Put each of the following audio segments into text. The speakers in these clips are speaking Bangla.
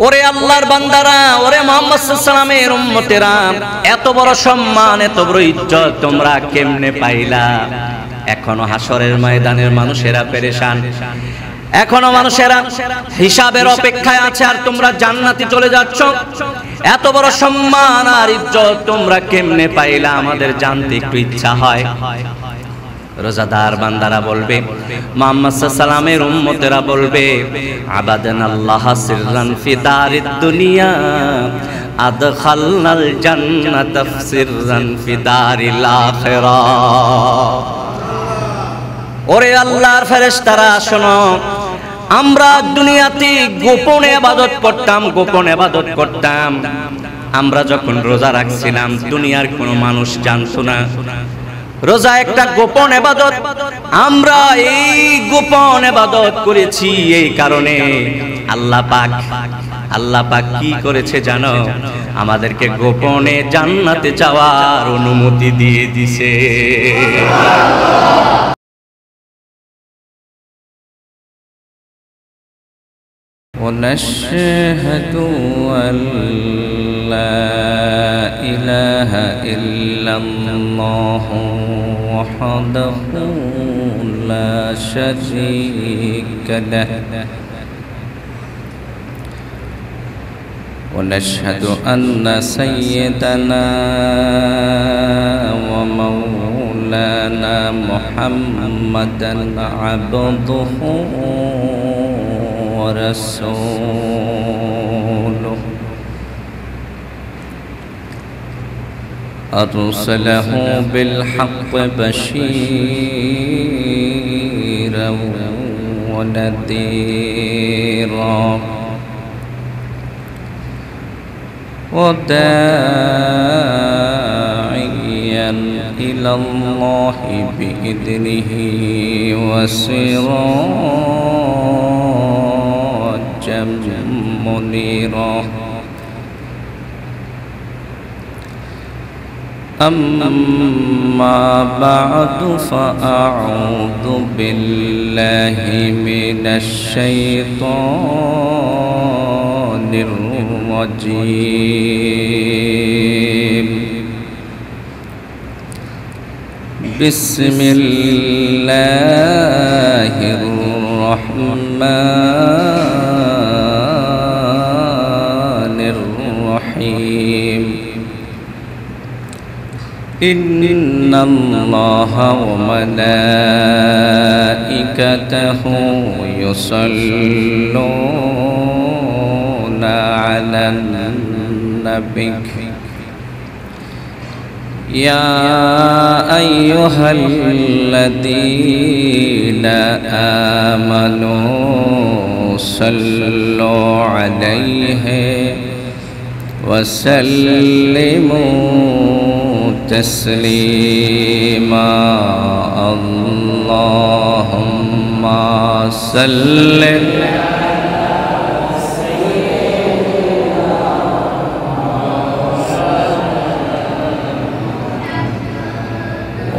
ওরে আল্লাহর বান্দারা, ওরে মুহাম্মদ সাল্লাল্লাহু আলাইহি ওয়াসাল্লামের উম্মতেরা, এত বড় সম্মান, এত বড় ইজ্জত তোমরা কেমনে পাইলা? এখনো হাসরের ময়দানের মানুষেরা পেরেশান, এখনো মানুষেরা হিসাবের অপেক্ষায় আছে, আর তোমরা জান্নাতে চলে যাচ্ছ। এত বড় সম্মান আর ইজ্জত তোমরা কেমনে পাইলা? আমাদের জানতে একটু ইচ্ছা হয়। রোজাদার বান্দারা বলবে, মুহাম্মদ সাল্লাল্লাহু আলাইহি ওয়াসাল্লামের উম্মতেরা বলবে, আবাদানাল্লাহ সিররান ফি দারিদ দুনিয়া আদখালনাল জান্নাতা সিররান ফি দারিল আখিরাহ। ওরে আল্লাহর ফেরেশতারা শোনো, আমরা দুনিয়াতে গোপনে ইবাদত করতাম, গোপনে ইবাদত করতাম। আমরা যখন রোজা রাখছিলাম দুনিয়ার কোনো মানুষ জানতো না। রোজা একটা গোপন ইবাদত, আমরা এই গোপন ইবাদত করেছি। এই কারণে আল্লাহ পাক কি করেছে জানো? আমাদেরকে গোপনে জান্নাতে যাওয়ার অনুমতি দিয়ে দিয়েছে। ونشهد أن لا إله إلا الله وحده لا شريك له ونشهد أن سيدنا ومولانا محمدا عبده ورسوله أرسله بالحق بشيرا ونذيرا وداعيا إلى الله بإذنه وسراجا منيرا أما بعد فأعوذ بالله من الشيطان الرجيم بسم الله الرحمن الرحيم إن الله وملائكته يصلون على النبي يا أيها الذين آمنوا صلوا عليه وسلموا تسليما اللهم صل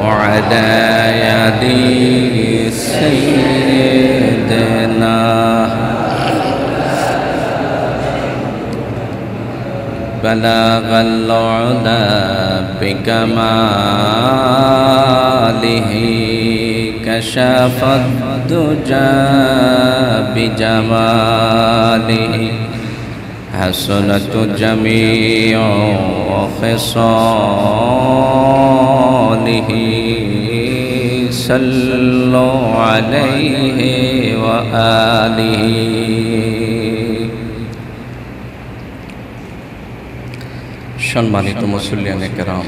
وعلى يد سيدنا بلغ العلا بكماله كشف الدجى بجماله حسنت جميع خصاله صلوا عليه وآله সম্মানিত মুসল্লিয়ানে কেরাম,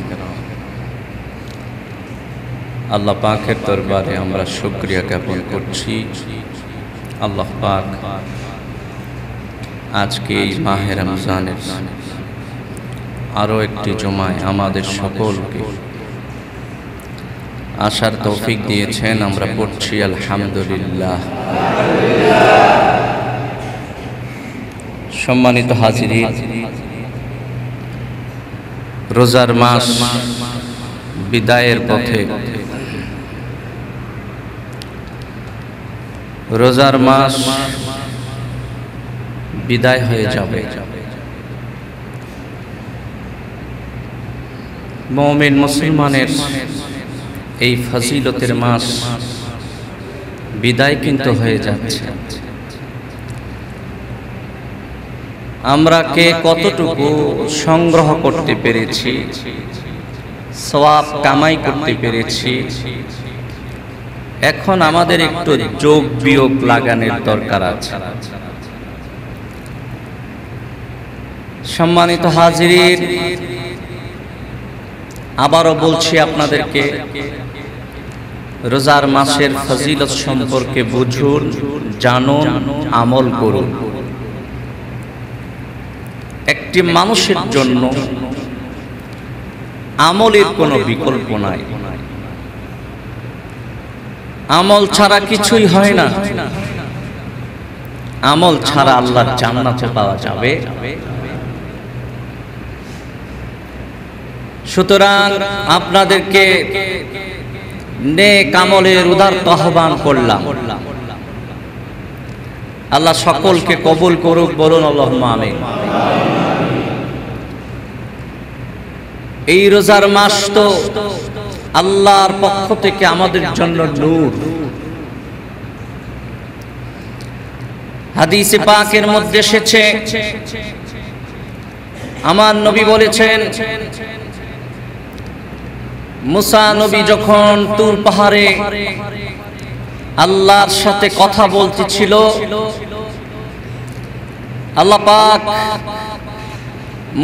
আল্লাহ পাকের দরবারে আমরা শুকরিয়া জ্ঞাপন করছি। আল্লাহ পাক আজকে এই মাহে রমজানের আরও একটি জুমায় আমাদের সকলকে আসার তৌফিক দিয়েছেন। আমরা পড়ছি আলহামদুলিল্লাহ। সম্মানিত হাজিরিন, রোজার মাস বিদায়ের পথে, রোজার মাস বিদায় হয়ে যাবে। মুমিন মুসলমানের এই ফজিলতের মাস বিদায় কিন্তু হয়ে যাচ্ছে। আমরা কে কতটুকু সংগ্রহ করতে পেরেছি, সওয়াব কামাই করতে পেরেছি, এখন আমাদের একটু যোগ বিয়োগ লাগানোর দরকার আছে। সম্মানিত হাজিরিন, আবারও বলছি আপনাদেরকে, রোজার মাসের ফজিলত সম্পর্কে বুঝুন, জানুন, আমল করুন। একটি মানুষের জন্য আমলের কোনো বিকল্প নাই। আমল ছাড়া কিছুই হয় না। আমল ছাড়া আল্লাহর জান্নাতে পাওয়া যাবে। সুতরাং আপনাদেরকে নেক আমলের উদারত আহ্বান করলাম। আল্লাহ সকলকে কবুল করুক, বলুন আল্লাহুম্মা আমিন। এই রোজার মাস তো আল্লাহর পক্ষ থেকে আমাদের জন্য নূর। হাদিসে পাকের মধ্যে এসেছে, আমার নবী বলেছেন, মুসা নবী যখন তুর পাহাড়ে আল্লাহর সাথে কথা বলতেছিল, আল্লাহ পাক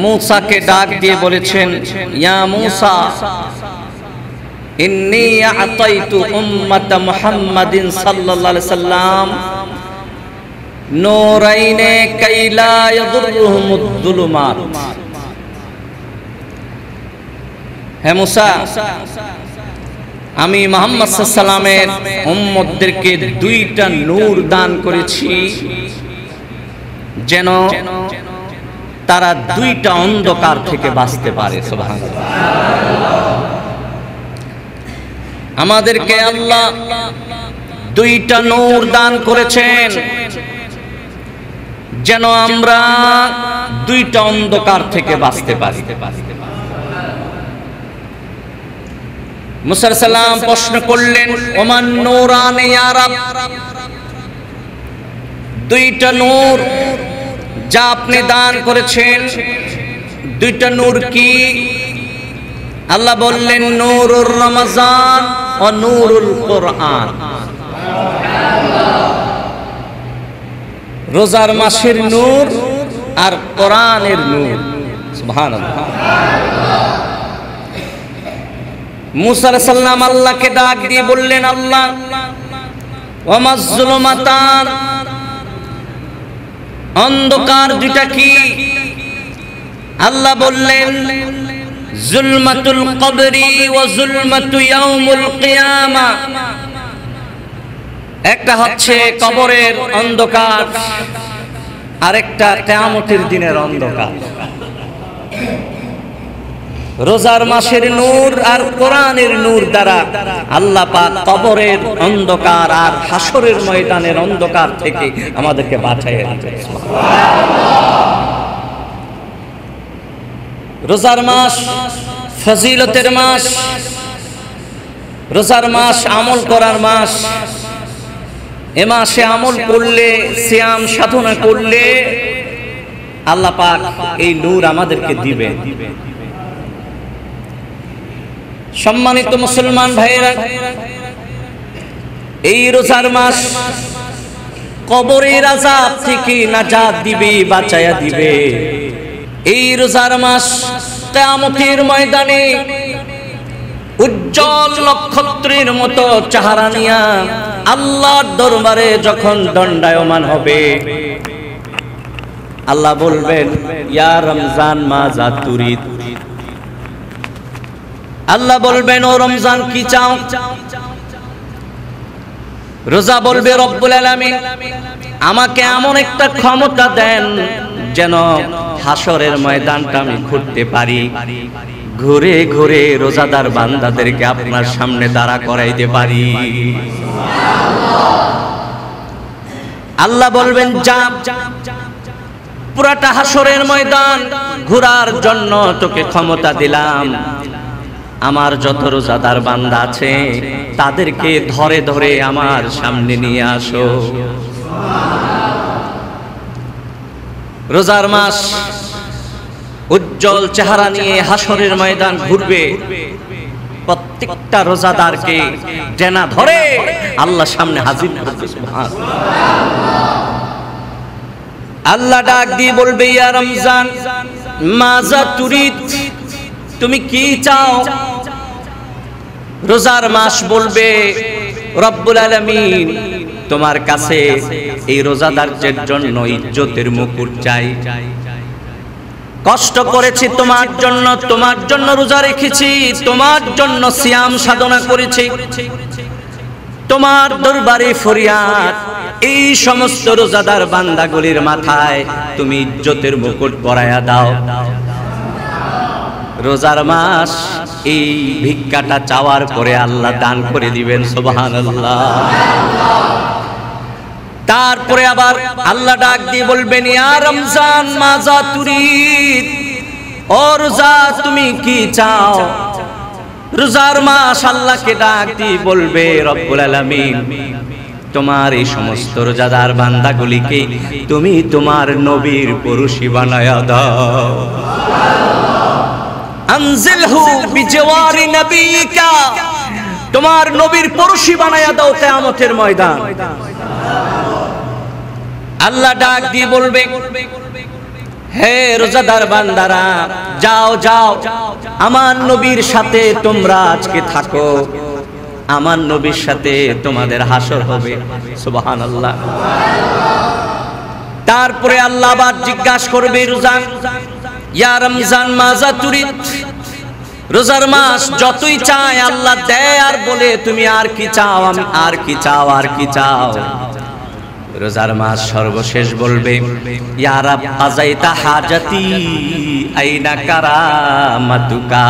মুসাকে ডাক দিয়ে বলেছেন, ইয়া মুসা ইন্নী আতাইতু উম্মাতা মুহাম্মাদিন সাল্লাল্লাহু আলাইহি সাল্লাম নূরাইনে কাইলা ইয়াদুররুহুমুদ যুলুমাত। হে মুসা, আমি মুহাম্মদ সাল্লাল্লাহু আলাইহি সাল্লামের উম্মতদেরকে দুইটা নূর দান করেছি, যেন তারা দুইটা অন্ধকার থেকে বাঁচতে পারে। সুবহানাল্লাহ। আমাদেরকে আল্লাহ দুইটা নূর দান করেছেন, যেন আমরা দুইটা অন্ধকার থেকে বাঁচতে পারি। মুসা আলাইহিস সালাম প্রশ্ন করলেন, ওমান নূরানি ইয়া রাব, দুইটা নূর যা আপনি দান করেছেন, দুইটা নূর কি? আল্লাহ বললেন, নূরুর রমজান ও নূরুল কোরআন। রোজার মাসের নূর আর কোরআনের নূর। সুবহানাল্লাহ। মুসা আলাইহিস সালাম আল্লাহকে ডাক দিয়ে বললেন, আল্লাহ ওয়ামাজ যুলুমাতান, অন্ধকার দুইটা কি? আল্লাহ বললেন, যুলমাতুল কবরি ওয়া যুলমাতু ইয়াউমুল কিয়ামা। একটা হচ্ছে কবরের অন্ধকার, আরেকটা কিয়ামতের দিনের অন্ধকার। রোজার মাসের নূর আর কোরআনের নূর দ্বারা আল্লাহ পাক কবরের অন্ধকার আর হাসরের ময়দানের অন্ধকার থেকে আমাদেরকে বাঁচাইয়া দিবেন। রোজার মাস ফজিলতের মাস, রোজার মাস আমল করার মাস। এ মাসে আমল করলে, সিয়াম সাধনা করলে আল্লাহ পাক এই নূর আমাদেরকে দিবেন। সম্মানিত মুসলমান ভাইরা, এই রোজার মাস কবরের আযাব থেকে নাজাত দিবে, বাঁচায়া দিবে। এই রোজার মাস কিয়ামতের ময়দানে উজ্জ্বল নক্ষত্রের মতো চেহারা নিয়া আল্লাহর দরবারে যখন দণ্ডায়মান হবে, আল্লাহ বলবেন, ইয়া রমজান মাজা তুরিদ। আল্লাহ বলবেন, ও রমজান কি চাও? রোজা বলবে, রব্বুল আলামিন আমাকে এমন একটা ক্ষমতা দেন যেন হাসরের ময়দানটা আমি ঘুরতে পারি, ঘুরে ঘুরে রোজাদার বান্দাদেরকে আপনার সামনে দাঁড়া করাইতে পারি। আল্লাহ বলবেন, যা পুরাটা হাসরের ময়দান ঘোরার জন্য তোকে ক্ষমতা দিলাম। আমার যত রোজাদার বান্দা আছে তাদেরকে ধরে ধরে আমার সামনে নিয়ে আসো। রোজার মাস উজ্জ্বল চেহারা নিয়ে হাসরের ময়দান ঘুরবে। প্রত্যেকটা রোজাদারকে জেনা ধরে আল্লাহ সামনে হাজির করবে। আল্লাহ ডাক দিয়ে বলবে, ইয়া রমজান মাজা তুরিদ, তুমি কি চাও? রোজার মাস বলবে, রব্বুল আলামিন তোমার কাছে এই রোজাদারদের জন্য ইজ্জতের মুকুট চাই। কষ্ট করেছি তোমার জন্য রোজা রেখেছি, তোমার জন্য সিয়াম সাধনা করেছি, তোমার দরবারে ফরিয়াদ এই সমস্ত রোজাদার বান্দাগুলির মাথায় তুমি ইজ্জতের মুকুট পরাইয়া দাও। রোজার মাস এই ভিক্ষাটা চাওয়ার পরে আল্লাহ দান করে দিবেন। সুবহানাল্লাহ। তারপরে আবার আল্লাহ ডাক দিয়ে বলবেন, ইয়া রমজান মাজা তুরিদ, ও রোজা তুমি কি চাও? রোজার মাস আল্লাহকে ডাক দিয়ে বলবে, রব্বুল আলামিন তোমার এই সমস্ত রোজাদার বান্দাগুলিকে তুমি তোমার নবীর পড়শি বানায়া দাও। আনজিলহু বিজওয়ারি নবিকা, তোমার নবীর পড়শি বানায়া দাও কিয়ামতের ময়দান। আল্লাহ ডাক দিয়ে বলবে, হে রোজাদার বান্দারা, যাও যাও আমার নবীর সাথে তোমরা আজকে থাকো, আমার নবীর সাথে তোমাদের হাসর হবে। সুবহানাল্লাহ। তারপরে আল্লাহ আবার জিজ্ঞাসা করবে, রোজান ইয়া রমজান মাজা তুরিদ, রোজার মাস যতই চায় আল্লাহ দেয় আর বলে তুমি আর কি চাও? আমি আর কি চাও, আর কি চাও? রোজার মাস সর্বশেষ বলবে, ইয়া রাব আযাইতা হাজাতি আইনা কারামাতুকা,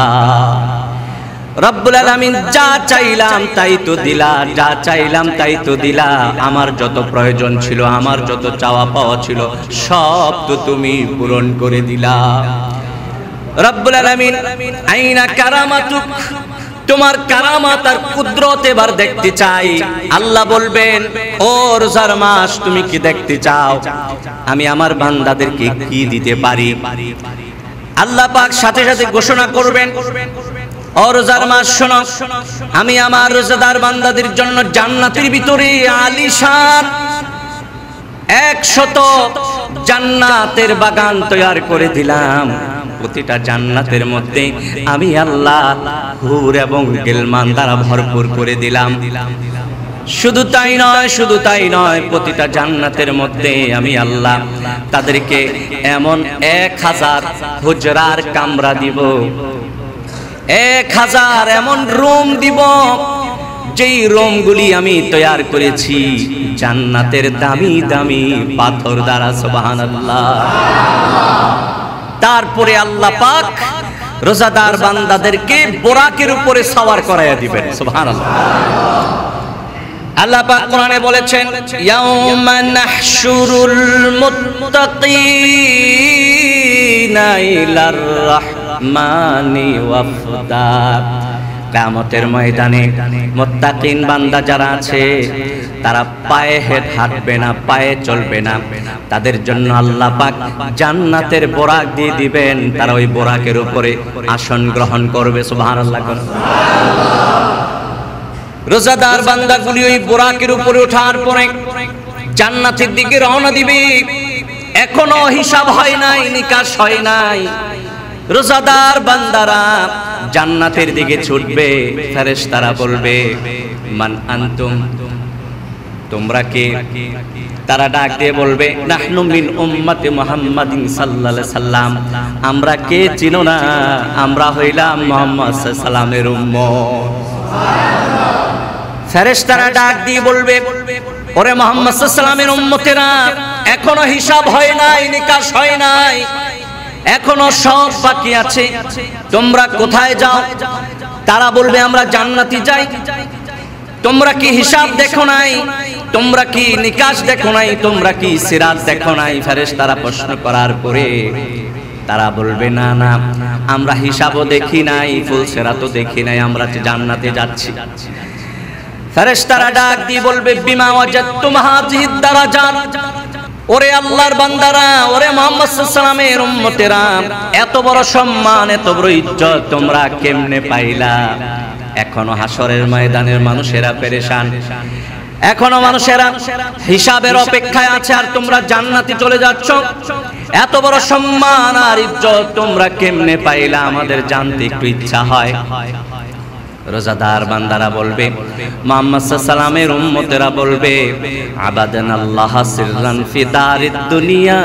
রব্বুল আলামিন যা চাইলাম তাই তো দিলা, যা চাইলাম তাই তো দিলা। আমার যত প্রয়োজন ছিল, আমার যত চাওয়া পাওয়া ছিল সব তো তুমি পূরণ করে দিলা। রব্বুল আলামিন আইনা কারামাতুক, তোমার কারামাত আর কুদরত এবার দেখতে চাই। আল্লাহ বলবেন, ও রোজার মাস তুমি কি দেখতে চাও? আমি আমার বান্দাদেরকে কি দিতে পারি? আল্লাহ পাক সাথে সাথে ঘোষণা করবেন, ও রোজার মাস শোনো, আমি আমার রোজাদার বান্দাদের জন্য জান্নাতের ভিতরে আলিশান 100 জান্নাতের বাগান তৈরি করে দিলাম। প্রতিটা জান্নাতের মধ্যে আমি আল্লাহ হুর এবং গিলমান দ্বারা ভরপুর করে দিলাম। শুধু তাই নয়, শুধু তাই নয়, প্রতিটা জান্নাতের মধ্যে আমি আল্লাহ তাদেরকে এমন 1000 হুজরার কামরা দিব, 1000 এমন রুম দিব, যেই রুমগুলি আমি তৈরি করেছি জান্নাতের দামি দামি পাথর দ্বারা। সুবহানাল্লাহ। তারপরে আল্লাহ পাক রোজাদার বান্দাদেরকে বোরাকের উপরে সওয়ার করাইয়া দিবেন। সুবহানাল্লাহ। আল্লাহ পাক কোরআনে বলেছেন, ইয়াউমা নাহশুরুল মুত্তাকিনা ইলার রাহমানি ওয়াফদা, কিয়ামতের ময়দানে মুত্তাকিন বান্দা যারা আছে তারা পায়ে হেঁটে হাঁটবে না, পায়ে চলবে না, তাদের জন্য আল্লাহ পাক জান্নাতের বোরাক দিয়ে দিবেন। তারা ওই বোরাকের উপরে আসন গ্রহণ করবে। সুবহানাল্লাহ। রোজাদার বান্দাগুলি ওই বোরাকের উপরে ওঠার পরে জান্নাতের দিকে রওনা দিবে। এখনো হিসাব হয় নাই, নিকাশ হয় নাই। রোজাদার বান্দারা জান্নাতের দিকে ছুটবে। ফেরেশতারা বলবে, মান আনতুম, তোমরা কে? তারা ডাক দিয়ে বলবে, নাহনু মিন উম্মতি মুহাম্মাদিন সাল্লাল্লাহু আলাইহি সাল্লাম, আমরা কে চিনো না? আমরা হইলাম মুহাম্মদ সাল্লাল্লাহু আলাইহি সাল্লামের উম্মত। ফেরেশতারা ডাক দিয়ে বলবে, ওরে মুহাম্মদ সাল্লাল্লাহু আলাইহি সাল্লামের উম্মতেরা, এখনো হিসাব হয় নাই, নিকাশ হয় নাই, এখনো সব বাকি আছে, তোমরা কোথায় যাও? তারা বলবে, আমরা জান্নাতে যাই। তোমরা কি হিসাব দেখো নাই? তোমরা কি নিকাশ দেখো নাই, তোমরা কি সিরাত দেখো নাই? ফেরেশতারা প্রশ্ন করার পরে তারা বলবে না না, আমরা হিসাবও দেখি নাই, ফুল সিরাতও দেখি নাই, আমরা জান্নাতে যাচ্ছি। ফেরেশতারা ডাক দিয়ে বলবে বিমা ওয়াজাদতুম হাযিহিদ দারাজাত, ওরে আল্লাহর বান্দারা, ওরে মুহাম্মদ সাল্লাল্লাহু আলাইহি ওয়াসাল্লামের উম্মতেরা, এত বড় সম্মান, এত বড় ইজ্জত তোমরা কেমনে পাইলা? এখনো হাসরের ময়দানের মানুষেরা পেরেশান, এখনো মানুষেরা হিসাবের অপেক্ষায় আছে, আর তোমরা জান্নাতে চলে যাচ্ছ। এত বড় সম্মান আর ইজ্জত তোমরা কেমনে পাইলা? আমাদের জানতে একটু ইচ্ছা হয়। রোজাদার বান্দারা বলবে, মুহাম্মদ সাল্লাল্লাহু আলাইহি ওয়াসাল্লামের উম্মতেরা বলবে, আবাদানাল্লাহ সিররান ফি দারিদ দুনিয়া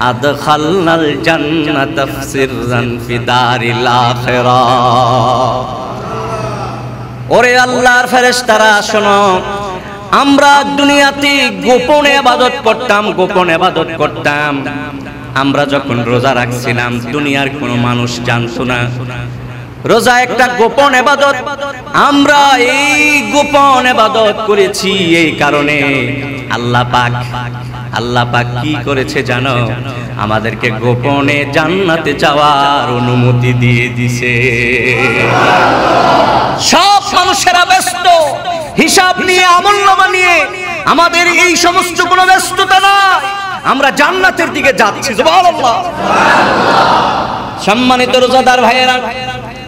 আদখালনাল জান্নাতা সিররান ফি দারিল আখিরাহ। ওরে আল্লাহর ফেরেশতারা শোনো, আমরা দুনিয়াতে গোপনে ইবাদত করতাম, গোপনে ইবাদত করতাম। আমরা যখন রোজা রাখছিলাম দুনিয়ার কোনো মানুষ জানতো না। রোজা একটা গোপন ইবাদত, আমরা এই গোপন ইবাদত করেছি। এই কারণে আল্লাহ পাক কি করেছে জানো? আমাদেরকে গোপনে জান্নাতে যাওয়ার অনুমতি দিয়ে দিছে। সব মানুষেরা ব্যস্ত হিসাব নিয়ে, আমলনামা নিয়ে, আমাদের এই সমস্ত কোনো ব্যস্ততা না, আমরা জান্নাতের দিকে যাচ্ছি। সুবহানাল্লাহ। সম্মানিত রোজাদার ভাইয়েরা,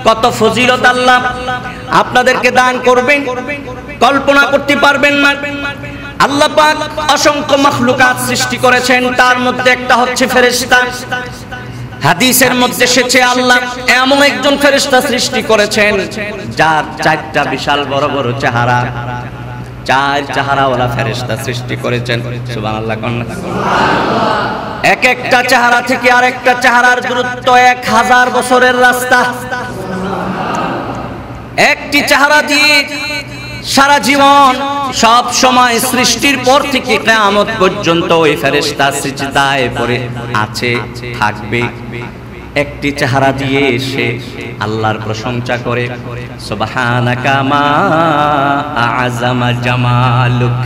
কত ফজিলত আল্লাহ আপনাদেরকে দান করবেন, কল্পনা করতে পারবেন না। আল্লাহ পাক অসংখ্য মাখলুকাত সৃষ্টি করেছেন, তার মধ্যে একটা হচ্ছে ফেরেশতা। হাদিসের মধ্যে এসেছে আল্লাহ এমন একজন ফেরেশতা সৃষ্টি করেছেন যার চারটা বিশাল বড় বড় চেহারা, চার চেহারাওয়ালা ফেরেশতা সৃষ্টি করেছেন। সুবহানাল্লাহ। এক একটা চেহারা থেকে আরেকটা চেহারার দূরত্ব 1000 বছরের রাস্তা। একটি চেহারা দিয়ে সারা জীবন, সব সময় সৃষ্টির পর থেকে কিয়ামত পর্যন্ত ওই ফেরেশতা সিজদায় পড়ে আছে, থাকবে। একটি চেহারা দিয়ে সে আল্লাহর প্রশংসা করে, সুবহানাকা মা আ'জামা জামালুক।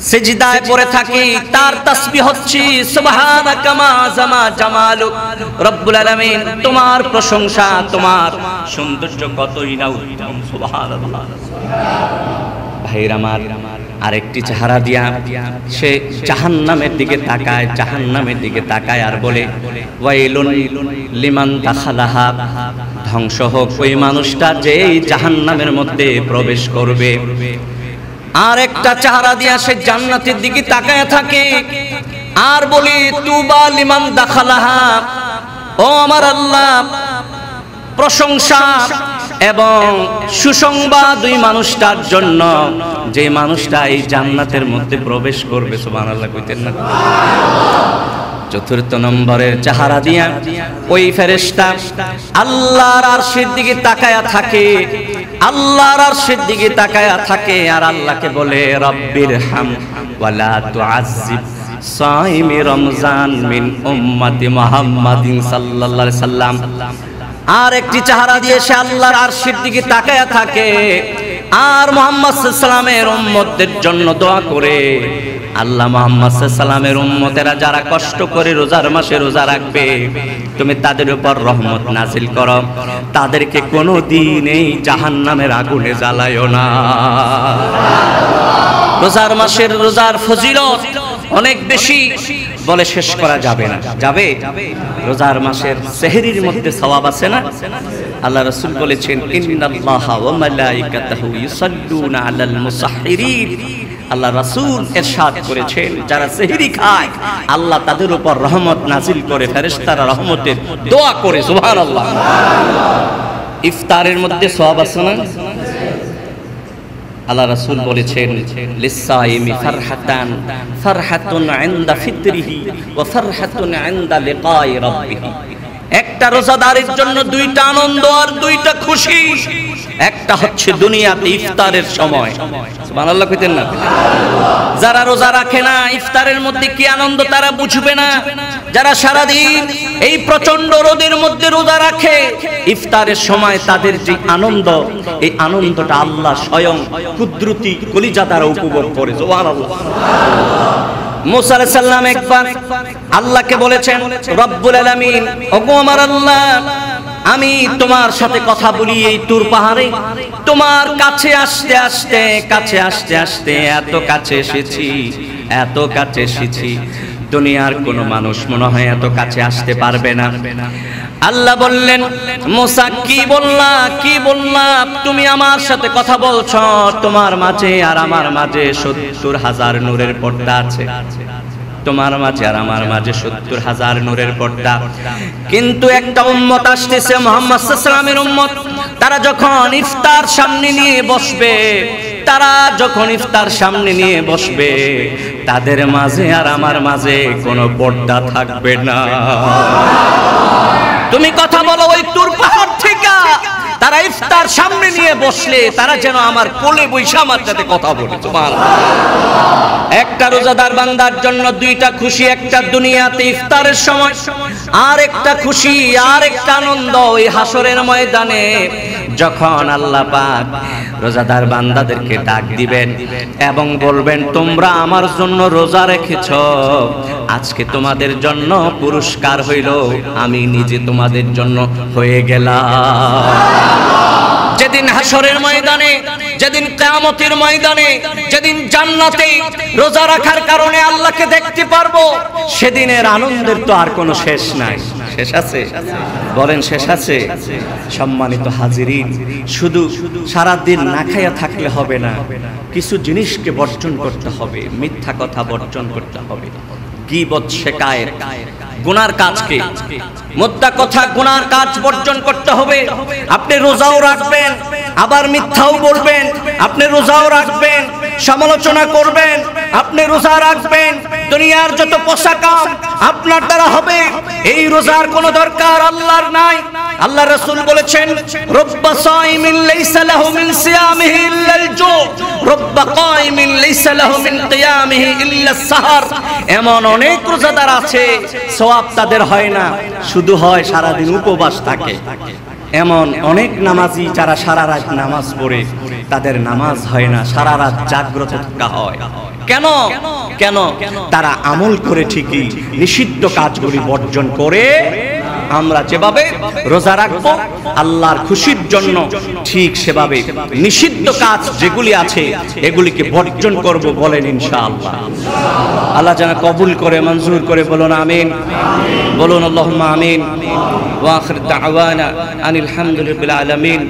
সিজদায় পড়ে থাকি, তার তাসবিহ হচ্ছে সুবহানাকা মা আ'জামা জামালুক। রব্বুল আলামিন, তোমার প্রশংসা, তোমার সৌন্দর্য কতই না উত্তম। সুবহানাল্লাহ। ভাইরা আমার, আরেকটি চেহারা দিয়া সে জাহান্নামের দিকে তাকায়, জাহান্নামের দিকে তাকায় আর বলে, ওয়াইলুন লিমান দাখালাহা, ধ্বংস হোক ওই মানুষটা যে জাহান্নামের মধ্যে প্রবেশ করবে। আর একটা চেহারা দিয়া সে জান্নাতের দিকে তাকায় থাকে আর বলে, তুবা লিমান দাখালাহা, ও আমার আল্লাহ, প্রশংসা এবং সুসংবাদ ওই মানুষটার জন্য যে মানুষটা এই জান্নাতের মধ্যে প্রবেশ করবে। সুবহানাল্লাহ কইতেন না? চতুর্থ নম্বরের চেহারা দিয়া ওই ফেরেশতা আল্লাহর আরশের দিকে তাকায়া থাকে, আল্লাহর আরশের দিকে তাকায়া থাকে আর আল্লাহকে বলে, রব্বির হাম ওয়ালা তুআযিব সাইমি রমজান মিন উম্মতি মুহাম্মাদিন সাল্লাল্লাহু আলাইহি সাল্লাম। আর একটি চেহারা দিয়ে সে আল্লাহর আরশের দিকে তাকায়া থাকে আর মুহাম্মদ সাল্লাল্লাহু আলাইহি সাল্লামের উম্মতদের জন্য দোয়া করে, আল্লাহ মুহাম্মদ সাল্লাল্লাহু আলাইহি সাল্লামের উম্মতেরা যারা কষ্ট করে রোজার মাসে রোজা রাখবে, তুমি তাদের উপর রহমত নাজিল করো, তাদেরকে কোনোদিন এই জাহান্নামের আগুনে জ্বালায়ও না। রোজার মাসের রোজার ফজিলত অনেক বেশি, বলে শেষ করা যাবে না। যাবে? রোজার মাসের সেহরির মধ্যে সওয়াব আছে না? আল্লাহ রাসূল বলেছেন, ইন্নাল্লাহা ওয়া মালাইকাতাহু ইউসাল্লুনা আলাল মুসাহহিরিন। আল্লাহ রাসূল ইরশাদ করেছেন, যারা সেহরি খায় আল্লাহ তাদের উপর রহমত নাজিল করে, ফেরেশতারা রহমতের দোয়া করে। সুবহানাল্লাহ। ইফতারের মধ্যে সওয়াব আছে না? আল্লাহ রাসূল বলেছেন, লিসাইমি ফারহাতান, ফারহাতুন ইনদা ফিতরিহি ওয়া ফারহাতুন ইনদা লিকাই রাব্বিহি। একটা রোজাদারের জন্য দুইটা আনন্দ আর দুইটা খুশি। একটা হচ্ছে দুনিয়াতে ইফতারের সময়, সুবহানাল্লাহ কইতেন না? যারা রোজা রাখে না ইফতারের মধ্যে কি আনন্দ তারা বুঝবে না। যারা সারাদিন এই প্রচন্ড রোদের মধ্যে রোজা রাখে, ইফতারের সময় তাদের যে আনন্দ, এই আনন্দটা আল্লাহ স্বয়ং কুদরতি কলিজা দ্বারা উপভোগ করে। সুবহানাল্লাহ। মুসা আলাইহিস সালাম একবার আল্লাহকে বলেছেন, রব্বুল আলামিন, ওগো আমার আল্লাহ, আমি তোমার সাথে কথা বলি এই তুর পাহাড়ে, তোমার কাছে আসতে আসতে এত কাছে এসেছি, দুনিয়ার কোনো মানুষ মনে হয় এত কাছে আসতে পারবে না। আল্লাহ বললেন, মুসা কি বললা, তুমি আমার সাথে কথা বলছো, তোমার মাঝে আর আমার মাঝে ৭০,০০০ নূরের পর্দা আছে, তোমার মাঝে আর আমার মাঝে ৭০,০০০ নূরের পর্দা। কিন্তু একটা উম্মত আসতেছে, মুহাম্মদ সাল্লাল্লাহু আলাইহি ওয়াসাল্লামের উম্মত, তারা যখন ইফতার সামনে নিয়ে বসবে, তাদের মাঝে আর আমার মাঝে কোনো পর্দা থাকবে না। তুমি কথা বলো, ওই তুর পাহাড় থেকে তারা ইফতার সামনে নিয়ে বসলে তারা যেন আমার কোলে বসে আমার সাথে কথা বলে। সুবহানাল্লাহ। একটা রোজাদার বান্দার জন্য দুইটা খুশি, একটা দুনিয়াতে ইফতারের সময়, আর একটা খুশি আর একটা আনন্দ ওই হাসরের ময়দানে, যখন আল্লাহ পাক রোজাদার বান্দাদেরকে ডাক দিবেন এবং বলবেন, তোমরা আমার জন্য রোজা রেখেছো, আজকে তোমাদের জন্য পুরস্কার হইল আমি নিজে তোমাদের জন্য হয়ে গেলাম। যেদিন হাসরের ময়দানে, যেদিন কিয়ামতের ময়দানে, যেদিন জান্নাতে রোজা রাখার কারণে আল্লাহকে দেখতে পারবো, সেদিনের আনন্দের তো আর কোনো শেষ নাই। শেষ আছে? বলেন শেষ আছে? সম্মানিত হাজিরিন, শুধু সারা দিন না খাইয়া থাকলে হবে না, কিছু জিনিসকে বর্জন করতে হবে। মিথ্যা কথা বর্জন করতে হবে, গীবত, শিকায়েত, গুনার কাজকে, মুদ্রা কথা, গুনার কাজ বর্জন করতে হবে। আপনি রোজাও রাখবেন আবার মিথ্যাও বলবেন, আপনি রোজাও রাখবেন সমালোচনা করবেন, আপনি রোজা রাখবেন, দুনিয়ার যত পোষা কাম আপনার দ্বারা হবে, এই রোজার কোনো দরকার আল্লাহর নাই। আল্লাহ রাসূল বলেছেন, রব্বা সাইমিন লাইসা লাহু মিন সিয়ামিহি ইল্লাল জু, রব্বা কাইমিন লাইসা লাহু মিন কিয়ামিহি ইল্লাস সাহর। এমন অনেক রোজাদার আছে সওয়াব তাদের হয় না, শুধু হয় সারা দিন উপবাস থাকে। এমন অনেক নামাজি যারা সারা রাত নামাজ পড়ে, তাদের নামাজ হয় না, সারা রাত জাগ্রত থাকা হয়। কেন? তারা আমল করে ঠিকই, নিষিদ্ধ কাজগুলি বর্জন করে। আমরা যেভাবে রোজা রাখবো আল্লাহর খুশির জন্য, ঠিক সেভাবে নিষিদ্ধ কাজ যেগুলি আছে এগুলিকে বর্জন করব। বলেন ইনশাআল্লাহ। আল্লাহ যেন কবুল করে, মঞ্জুর করে। বলুন আমিন, বলুন আল্লাহুম্মা আমিন। ওয়া আখির দাওয়ানা আনিল হামদুলিল্লাহি রাব্বিল আলামিন।